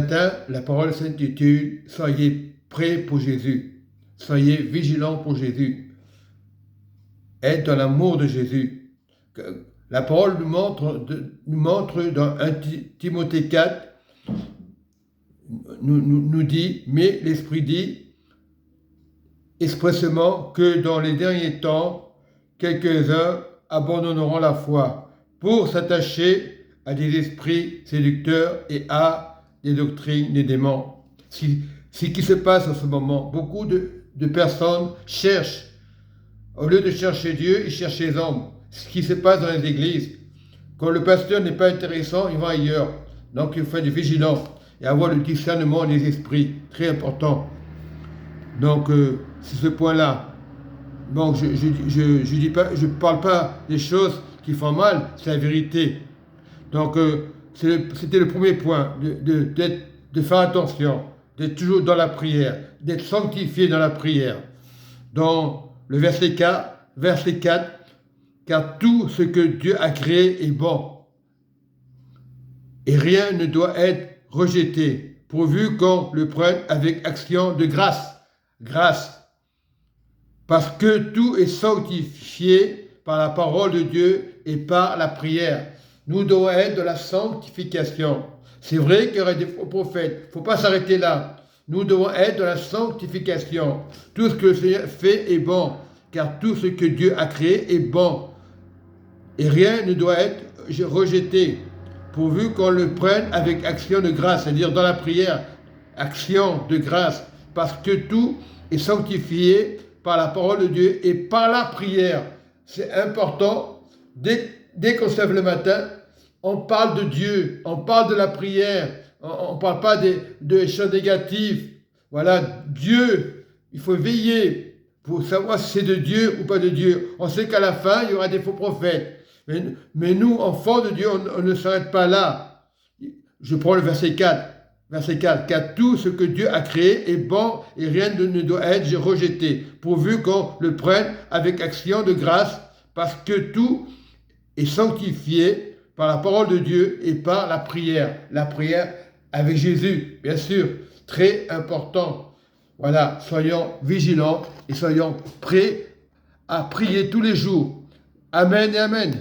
matin, la parole s'intitule « Soyez prêts pour Jésus ». Soyez vigilants pour Jésus. Être dans l'amour de Jésus. La parole nous montre dans 1 Timothée 4, nous dit, mais l'Esprit dit expressément que dans les derniers temps, quelques-uns abandonneront la foi pour s'attacher à des esprits séducteurs et à des doctrines des démons. Ce qui se passe en ce moment, beaucoup de personnes cherchent, au lieu de chercher Dieu, ils cherchent les hommes. Ce qui se passe dans les églises, quand le pasteur n'est pas intéressant, il va ailleurs. Donc il faut être vigilant et avoir le discernement des esprits, très important. Donc c'est ce point-là. Bon, je parle pas des choses qui font mal, c'est la vérité. Donc c'était le premier point, de faire attention, d'être toujours dans la prière, d'être sanctifié dans la prière. Dans le verset 4, car tout ce que Dieu a créé est bon, et rien ne doit être rejeté, pourvu qu'on le prenne avec action de grâce. Grâce. Parce que tout est sanctifié par la parole de Dieu et par la prière. Nous devons être de la sanctification. C'est vrai qu'il y aurait des faux prophètes. Il ne faut pas s'arrêter là. Nous devons être de la sanctification. Tout ce que le Seigneur fait est bon, car tout ce que Dieu a créé est bon. Et rien ne doit être rejeté, pourvu qu'on le prenne avec action de grâce, c'est-à-dire dans la prière, action de grâce, parce que tout est sanctifié par la parole de Dieu et par la prière. C'est important. Dès qu'on se lève le matin, on parle de Dieu, on parle de la prière, on ne parle pas des choses négatives. Voilà, Dieu, il faut veiller pour savoir si c'est de Dieu ou pas de Dieu. On sait qu'à la fin, il y aura des faux prophètes. Mais nous, enfants de Dieu, on ne s'arrête pas là. Je prends le verset 4. Verset 4, car tout ce que Dieu a créé est bon et rien ne doit être rejeté, pourvu qu'on le prenne avec action de grâce, parce que tout est sanctifié par la parole de Dieu et par la prière. La prière avec Jésus, bien sûr, très important. Voilà, soyons vigilants et soyons prêts à prier tous les jours. Amen et amen.